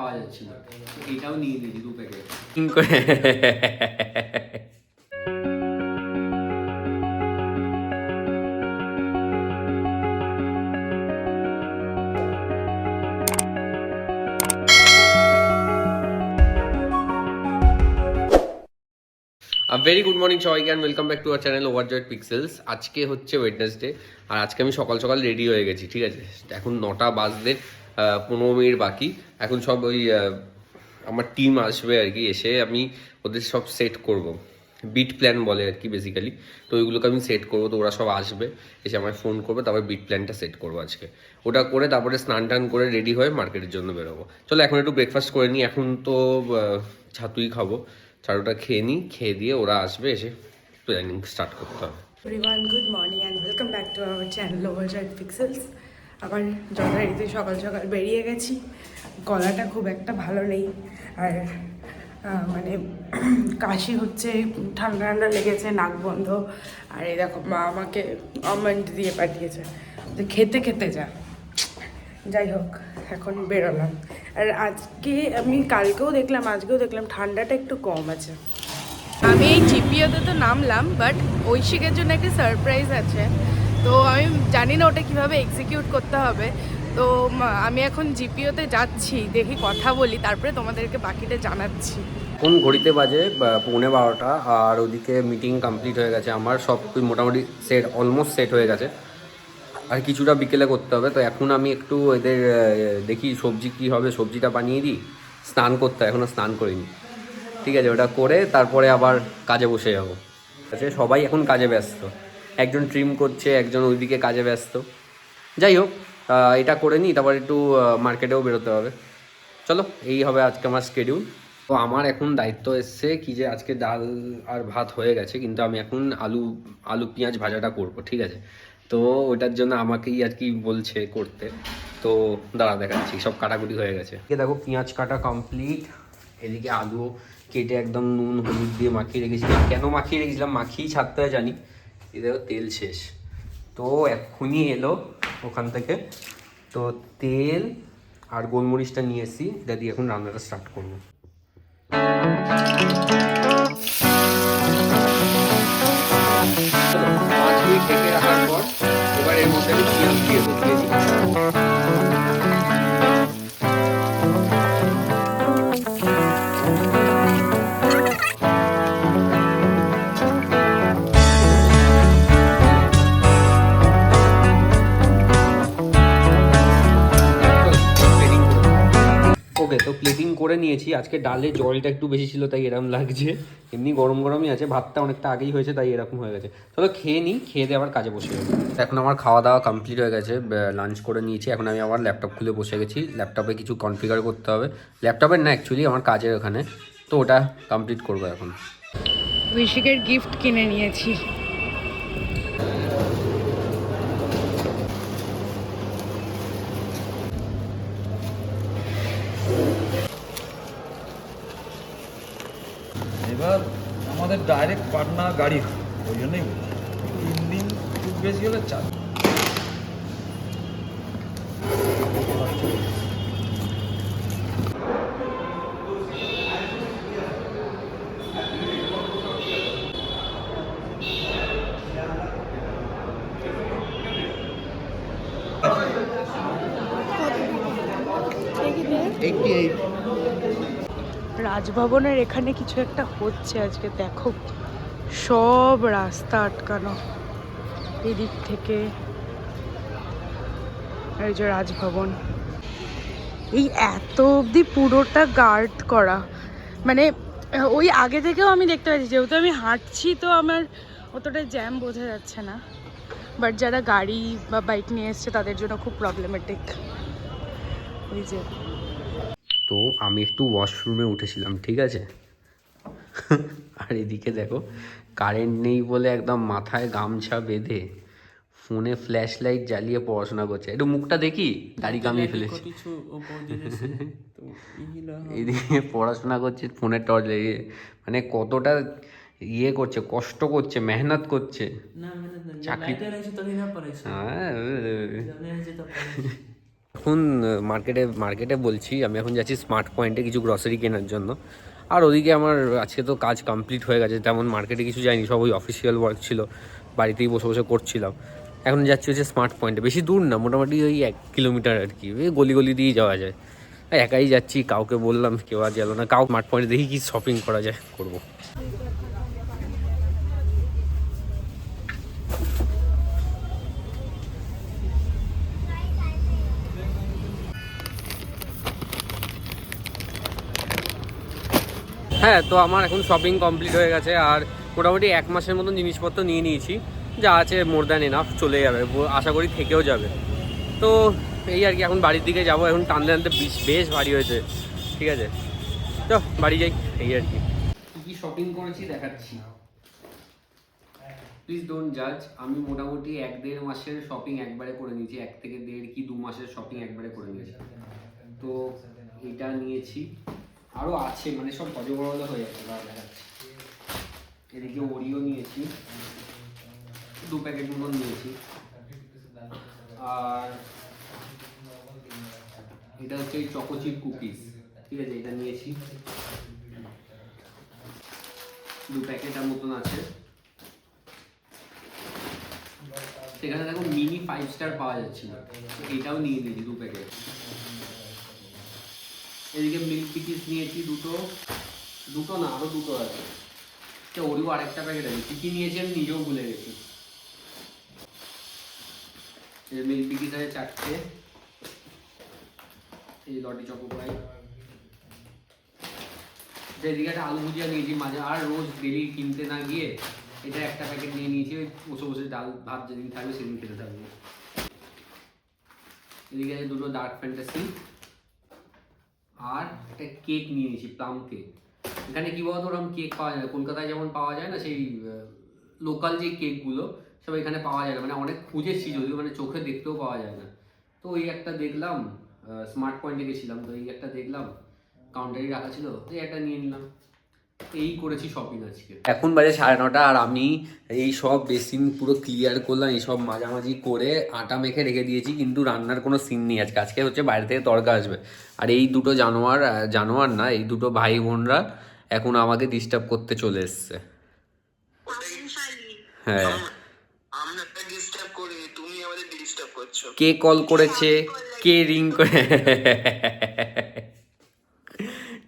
খাওয়া যাচ্ছিল, এটাও নিয়ে নিয়েছি 2 প্যাকেট। ভেরি গুড মর্নিং সবাইকে and welcome back to our channel ওভারজয়েড pixels. আজকে হচ্ছে ওয়েডনেসডে, আর আজকে আমি সকাল সকাল রেডি হয়ে গেছি, ঠিক আছে? এখন 9টা বাজতে 15 মিনিট বাকি। এখন সব ওই আমার টিম আসবে আর কি, এসে আমি ওদের সব সেট করব, বিট প্ল্যান বলে আর কি বেসিক্যালি। তো ওইগুলোকে আমি সেট করবো, তো ওরা সব আসবে, এসে আমায় ফোন করবে, তারপর বিট প্ল্যানটা সেট করবো আজকে। ওটা করে তারপরে স্নান টান করে রেডি হয়ে মার্কেটের জন্য বেরোবো। চলো এখন একটু ব্রেকফাস্ট করে নিই। এখন তো ছাতুই খাবো, চারোটা খেয়ে নিই, খেয়ে দিয়ে ওরা আসবে, এসে প্ল্যানিং স্টার্ট করতে হবে। Everyone, good morning and welcome back to our channel ওভারজয়েড pixels. আবার যথারীতি সকাল সকাল বেরিয়ে গেছি। গলাটা খুব একটা ভালো নেই, আর মানে কাশি হচ্ছে, ঠান্ডা ঠান্ডা লেগেছে, নাক বন্ধ। আর এই দেখো, মা আমাকে আমন্ড দিয়ে পাঠিয়েছে যে খেতে খেতে যা। যাই হোক, এখন বেরোলাম। আর আজকে আমি কালকেও দেখলাম, আজকেও দেখলাম ঠান্ডাটা একটু কম আছে। আমি এই জিপিওতে তো নামলাম, বাট ঐশিকের জন্য একটা সারপ্রাইজ আছে। তো আমি জানি না ওটা কিভাবে এক্সিকিউট করতে হবে। তো আমি এখন জিপিওতে যাচ্ছি, দেখি কথা বলি, তারপরে তোমাদেরকে বাকিটা জানাচ্ছি। কোন ঘড়িতে বাজে 11:15, আর ওদিকে মিটিং কমপ্লিট হয়ে গেছে আমার, সব মোটামুটি সেট, অলমোস্ট সেট হয়ে গেছে। আর কিছুটা বিকেলে করতে হবে। তো এখন আমি একটু এদের দেখি সবজি কী হবে, সবজিটা বানিয়ে দিই। স্নান করতে হয়, এখনও স্নান করিনি, ঠিক আছে? ওটা করে তারপরে আবার কাজে বসে যাবো। আছে সবাই এখন কাজে ব্যস্ত, একজন ট্রিম করছে, একজন ওইদিকে কাজে ব্যস্ত। যাই হোক, এটা করে নিই, তারপর একটু মার্কেটেও বেরোতে হবে। চলো, এই হবে আজকে আমার স্কেডিউল। তো আমার এখন দায়িত্ব এসছে কি, যে আজকে ডাল আর ভাত হয়ে গেছে, কিন্তু আমি এখন আলু পেঁয়াজ ভাজাটা করব, ঠিক আছে? তো ওটার জন্য আমাকেই আর কি বলছে করতে। তো দাঁড়া দেখাচ্ছি, সব কাটাকুটি হয়ে গেছে। দেখো পেঁয়াজ কাটা কমপ্লিট, এদিকে আলু কেটে একদম নুন হলুদ দিয়ে মাখিয়ে রেখেছিলাম। কেন মাখিয়ে রেখেছিলাম, মাখিয়েই ছাড়তে হয় জানি। এই দেখো তেল শেষ, তো এক্ষুনি এলো ওখান থেকে। তো তেল আর গোলমরিচটা নিয়ে এসেছি, এটা দিয়ে এখন রান্নাটা স্টার্ট করবো। 5 মিনিট ঢেকে রাখার পর এবার এর মধ্যে আমি পেঁয়াজ দিয়ে দিয়েছি। ওকে, তো প্লেটিং করে নিয়েছি। আজকে ডালে জলটা একটু বেশি ছিল, তাই এরকম লাগছে। এমনি গরম গরমই আছে, ভাতটা অনেকটা আগেই হয়েছে, তাই এরকম হয়ে গেছে। চলো খেয়ে নিই, খেয়ে দিয়ে আবার কাজে বসে যাবো। এখন আমার খাওয়া দাওয়া কমপ্লিট হয়ে গেছে, লাঞ্চ করে নিয়েছি। এখন আমি আবার ল্যাপটপ খুলে বসে গেছি, ল্যাপটপে কিছু কনফিগার করতে হবে। ল্যাপটপের না, অ্যাকচুয়ালি আমার কাজের ওখানে, তো ওটা কমপ্লিট করবো এখন। ঐশিকের গিফট কিনে নিয়েছি। এবার আমাদের ডাইরেক্ট পাটনা গাড়ি, ওই জন্যই 3 দিন খুব বেশি হলে 4। রাজভবনের এখানে কিছু একটা হচ্ছে আজকে, দেখো সব রাস্তা আটকানো এদিক থেকে। এই যে রাজভবন, এই এত অবধি পুরোটা গার্ড করা, মানে ওই আগে থেকেও আমি দেখতে পাচ্ছি, যেহেতু আমি হাঁটছি তো আমার অতটা জ্যাম বোঝা যাচ্ছে না, বাট যারা গাড়ি বা বাইক নিয়ে এসছে তাদের জন্য খুব প্রবলেমেটিক। ওই যে তো আমি একটু ওয়াশরুমে উঠেছিলাম, ঠিক আছে? আর এদিকে দেখো, কারেন্ট নেই বলে একদম মাথায় গামছা বেঁধে ফোনে ফ্ল্যাশ লাইট জ্বালিয়ে পড়াশোনা করছে। একটু মুখটা দেখি, দাড়ি কামিয়ে ফেলেছি। এদিকে পড়াশোনা করছে ফোনের টর্চ লেগে, মানে কতটা ইয়ে করছে, কষ্ট করছে, মেহনত করছে চাকরি। হ্যাঁ, এখন মার্কেটে বলছি, আমি এখন যাচ্ছি স্মার্ট পয়েন্টে কিছু গ্রসারি কেনার জন্য। আর ওদিকে আমার আজকে তো কাজ কমপ্লিট হয়ে গেছে, তেমন মার্কেটে কিছু যাইনি, সব ওই অফিসিয়াল ওয়ার্ক ছিল, বাড়িতেই বসে বসে করছিলাম। এখন যাচ্ছি হচ্ছে স্মার্ট পয়েন্টে, বেশি দূর না, মোটামুটি ওই 1 কিলোমিটার আর কি, ওই গলি দিয়েই যাওয়া যায়। একাই যাচ্ছি, কাউকে বললাম, কেউ আর গেল না। স্মার্ট পয়েন্টে দেখি কি শপিং করা যায়, করবো। হ্যাঁ, তো আমার এখন শপিং কমপ্লিট হয়ে গেছে, আর মোটামুটি 1 মাসের মতন জিনিসপত্র নিয়ে নিয়েছি, যা আছে মোর দ্যান এনাফ, চলে যাবে, আশা করি থেকেও যাবে। তো এই আর কি, এখন বাড়ির দিকে যাবো। এখন টানতে টানতে বেশ ভারী হয়েছে, ঠিক আছে, তো বাড়ি যাই, এই আর কি। কী শপিং করেছি দেখাচ্ছি, প্লিজ ডোন্ট জাজ। আমি মোটামুটি 1-1.5 মাসের শপিং একবারে করে নিয়েছি, 1 থেকে 1.5 কি 2 মাসের শপিং একবারে করে নিয়েছি। তো এটা নিয়েছি, আরও আছে, মানে সব বড় হয়ে যাচ্ছে, দেখাচ্ছি। এদিকে ওরিও নিয়েছি, 2 প্যাকেট মতন নিয়েছি। আর এটা হচ্ছে এই চকোচিপ কুকিজ, ঠিক আছে, এটা নিয়েছি, 2 প্যাকেটের মতন আছে। সেখানে দেখো মিনি 5 স্টার পাওয়া যাচ্ছিল, এটাও নিয়ে নিয়েছি 2 প্যাকেট। এদিকে মিল্ক পিকিস নিয়েছি দুটো না, আরও 2 আছে। ওরিও আরেকটা প্যাকেট আছে, কী নিয়েছি আমি নিজেও ভুলে গেছি। মিল্ক পিকিস আছে 4টে, এই লটি চকোপাই। এদিকে একটা আলু ভুজিয়া নিয়েছি মাঝে, আর রোজ ডেলি কিনতে না গিয়ে এটা একটা প্যাকেট নিয়ে নিয়েছি, বসে বসে ডাল ভাত যেদিন থাকবে সেদিন খেতে থাকবো। এদিকে আছে 2টো ডার্ক ফ্যান্টাসি, আর একটা কেক নিয়ে নিয়েছি, প্লাম কেক। এখানে কী বলতো, ওরকম কেক পাওয়া যায় না, কলকাতায় যেমন পাওয়া যায় না, সেই লোকাল যে কেকগুলো সব এখানে পাওয়া যায় না, মানে অনেক খুঁজেছি যদিও, মানে চোখে দেখতেও পাওয়া যায় না। তো এই একটা দেখলাম, স্মার্ট পয়েন্টে গেছিলাম, তো এই একটা দেখলাম, কাউন্টারে রাখা ছিল, তো একটা নিয়ে নিলাম। এই করেছি শপিং আজকে। এখন বাজে 9:30, আর আমি এই সব বেসিন পুরো ক্লিয়ার করলাম, এই সব মাঝামাঝি করে আটা মেখে রেখে দিয়েছি, কিন্তু রান্নার কোনো সিন নেই আজকে হচ্ছে বাইরে থেকে তড়কা আসবে। আর এই দুটো জানোয়ার না, এই দুটো ভাই বোনরা এখন আমাকে ডিস্টার্ব করতে চলে এসছে। হ্যাঁ, কে কল করেছে, কে রিং করে,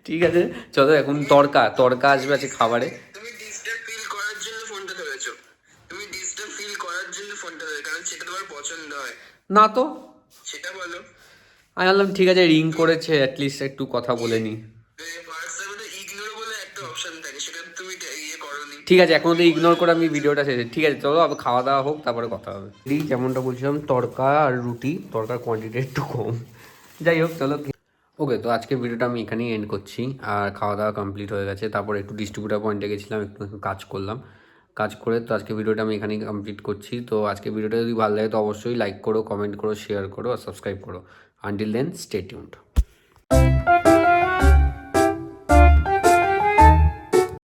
ঠিক আছে, চলো এখন তড়কা আসবে আছে খাবারে। তুমি ডিস্টার্ব ফিল করার জন্য ফোনটা ধরেছো, তুমি ডিস্টার্ব ফিল করার জন্য ফোনটা ধরে, কারণ সেটা তোমার পছন্দ হয় না, তো সেটা বলো। আমি বললাম ঠিক আছে, রিং করেছে, অ্যাটলিস্ট একটু কথা বলে নি। হোয়াটসঅ্যাপে তো ইগনোর বলে একটা অপশন থাকে, সেটা তুমি করোনি। ঠিক আছে, এখন তো ইগনোর করে আমি ভিডিওটা শেষ, ঠিক আছে, চলো আবার খাওয়া দাওয়া হোক, তারপরে কথা হবে। যেমনটা বলছিলাম, তড়কা আর রুটি, তড়কার কোয়ান্টিটি একটু কম, যাই হোক চলো। ওকে, তো আজকে ভিডিওটা আমি এখানেই এন্ড করছি। আর খাওয়া দাওয়া কমপ্লিট হয়ে গেছে, তারপর একটু ডিস্ট্রিবিউটার পয়েন্টে গেছিলাম, একটু কাজ করলাম, কাজ করে তো আজকে ভিডিওটা আমি এখানেই কমপ্লিট করছি। তো আজকে ভিডিওটা যদি ভালো লাগে তো অবশ্যই লাইক করো, কমেন্ট করো, শেয়ার করো আর সাবস্ক্রাইব করো। Until then, stay tuned.